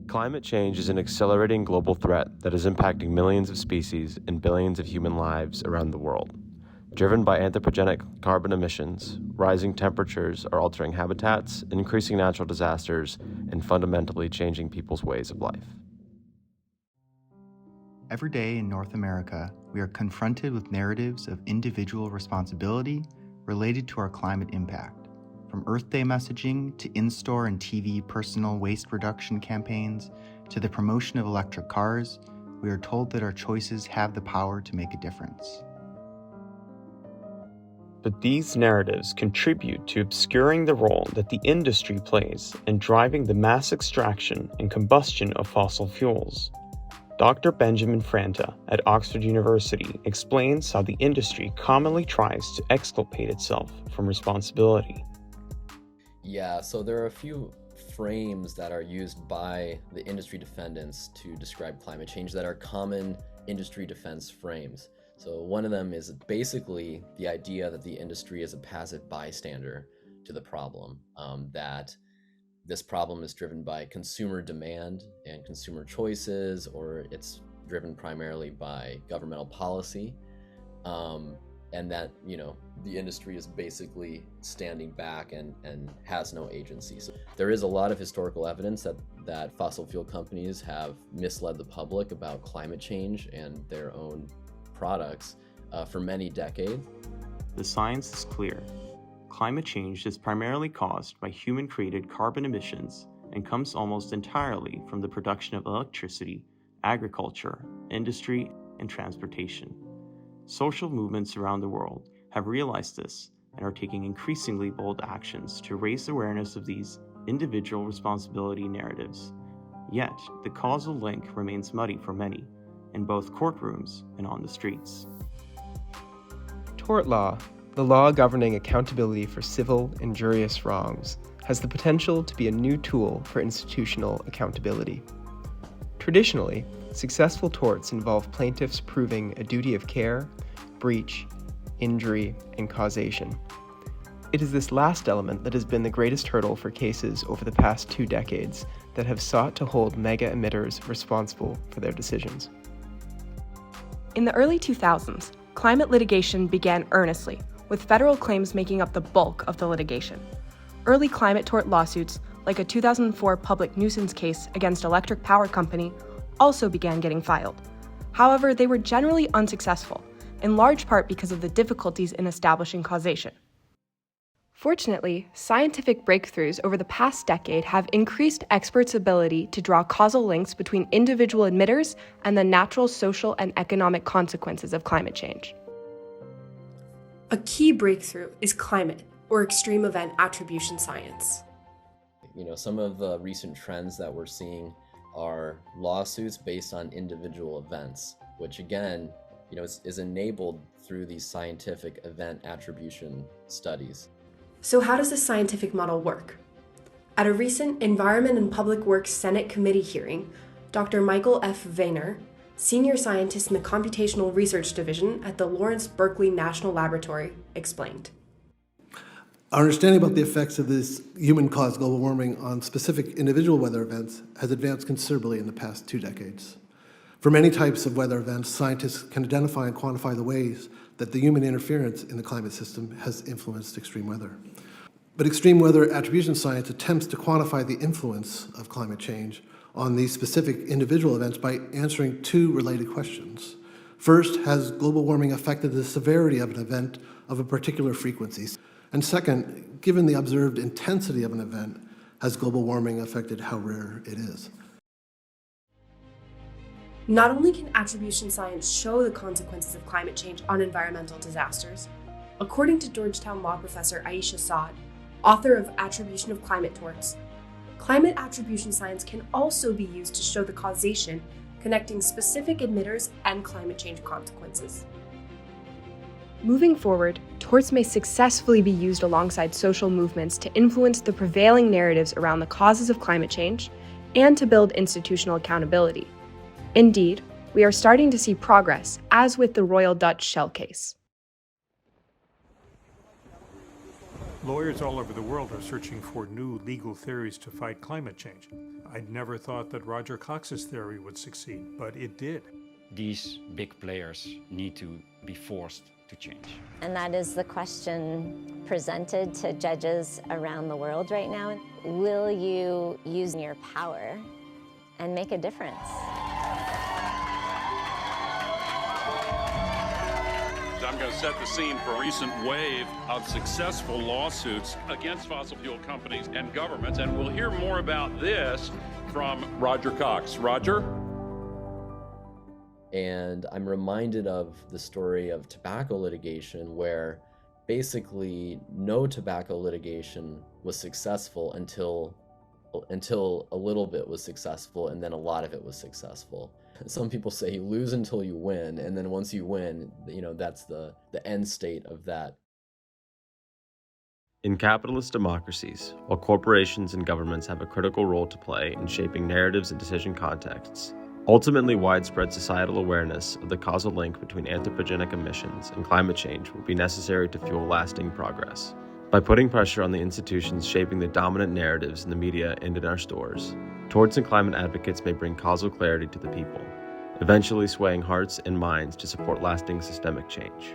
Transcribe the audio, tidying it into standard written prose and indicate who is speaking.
Speaker 1: Climate change is an accelerating global threat that is impacting millions of species and billions of human lives around the world. Driven by anthropogenic carbon emissions, rising temperatures are altering habitats, increasing natural disasters, and fundamentally changing people's ways of life.
Speaker 2: Every day in North America, we are confronted with narratives of individual responsibility related to our climate impact. From Earth Day messaging to in-store and TV personal waste reduction campaigns to the promotion of electric cars, we are told that our choices have the power to make a difference.
Speaker 3: But these narratives contribute to obscuring the role that the industry plays in driving the mass extraction and combustion of fossil fuels. Dr. Benjamin Franta at Oxford University explains how the industry commonly tries to exculpate itself from responsibility.
Speaker 4: Yeah, so there are a few frames that are used by the industry defendants to describe climate change that are common industry defense frames. So one of them is basically the idea that the industry is a passive bystander to the problem, that this problem is driven by consumer demand and consumer choices, or it's driven primarily by governmental policy, and that, the industry is basically standing back and has no agency. So there is a lot of historical evidence that fossil fuel companies have misled the public about climate change and their own products for many decades.
Speaker 3: The science is clear. Climate change is primarily caused by human-created carbon emissions and comes almost entirely from the production of electricity, agriculture, industry, and transportation. Social movements around the world have realized this and are taking increasingly bold actions to raise awareness of these individual responsibility narratives. Yet, the causal link remains muddy for many, in both courtrooms and on the streets.
Speaker 5: Tort law, the law governing accountability for civil, injurious wrongs, has the potential to be a new tool for institutional accountability. Traditionally, successful torts involve plaintiffs proving a duty of care, breach, injury, and causation. It is this last element that has been the greatest hurdle for cases over the past 2 decades that have sought to hold mega emitters responsible for their decisions.
Speaker 6: In the early 2000s, climate litigation began earnestly, with federal claims making up the bulk of the litigation. Early climate tort lawsuits, like a 2004 public nuisance case against Electric Power Company, also began getting filed. However, they were generally unsuccessful, in large part because of the difficulties in establishing causation. Fortunately, scientific breakthroughs over the past decade have increased experts' ability to draw causal links between individual emitters and the natural, social, and economic consequences of climate change. A key breakthrough is climate, or extreme event attribution science.
Speaker 4: Some of the recent trends that we're seeing are lawsuits based on individual events, which again, is enabled through these scientific event attribution studies.
Speaker 6: So how does this scientific model work? At a recent Environment and Public Works Senate Committee hearing, Dr. Michael F. Vayner, senior scientist in the Computational Research Division at the Lawrence Berkeley National Laboratory, explained.
Speaker 7: Our understanding about the effects of this human-caused global warming on specific individual weather events has advanced considerably in the past 2 decades. For many types of weather events, scientists can identify and quantify the ways that the human interference in the climate system has influenced extreme weather. But extreme weather attribution science attempts to quantify the influence of climate change on these specific individual events by answering 2 related questions. First, has global warming affected the severity of an event of a particular frequency? And second, given the observed intensity of an event, has global warming affected how rare it is?
Speaker 6: Not only can attribution science show the consequences of climate change on environmental disasters, according to Georgetown law professor Aisha Saad, author of Attribution of Climate Torts, climate attribution science can also be used to show the causation connecting specific emitters and climate change consequences. Moving forward, torts may successfully be used alongside social movements to influence the prevailing narratives around the causes of climate change and to build institutional accountability. Indeed, we are starting to see progress, as with the Royal Dutch Shell case.
Speaker 8: Lawyers all over the world are searching for new legal theories to fight climate change. I'd never thought that Roger Cox's theory would succeed, but it did.
Speaker 9: These big players need to be forced to change.
Speaker 10: And that is the question presented to judges around the world right now. Will you use your power and make a difference?
Speaker 11: I'm going to set the scene for a recent wave of successful lawsuits against fossil fuel companies and governments, and we'll hear more about this from Roger Cox. Roger?
Speaker 4: And I'm reminded of the story of tobacco litigation, where basically no tobacco litigation was successful until a little bit was successful, and then a lot of it was successful. Some people say you lose until you win, and then once you win, that's the end state of that.
Speaker 1: In capitalist democracies, while corporations and governments have a critical role to play in shaping narratives and decision contexts, ultimately widespread societal awareness of the causal link between anthropogenic emissions and climate change will be necessary to fuel lasting progress. By putting pressure on the institutions shaping the dominant narratives in the media and in our stores, torts and climate advocates may bring causal clarity to the people, eventually swaying hearts and minds to support lasting systemic change.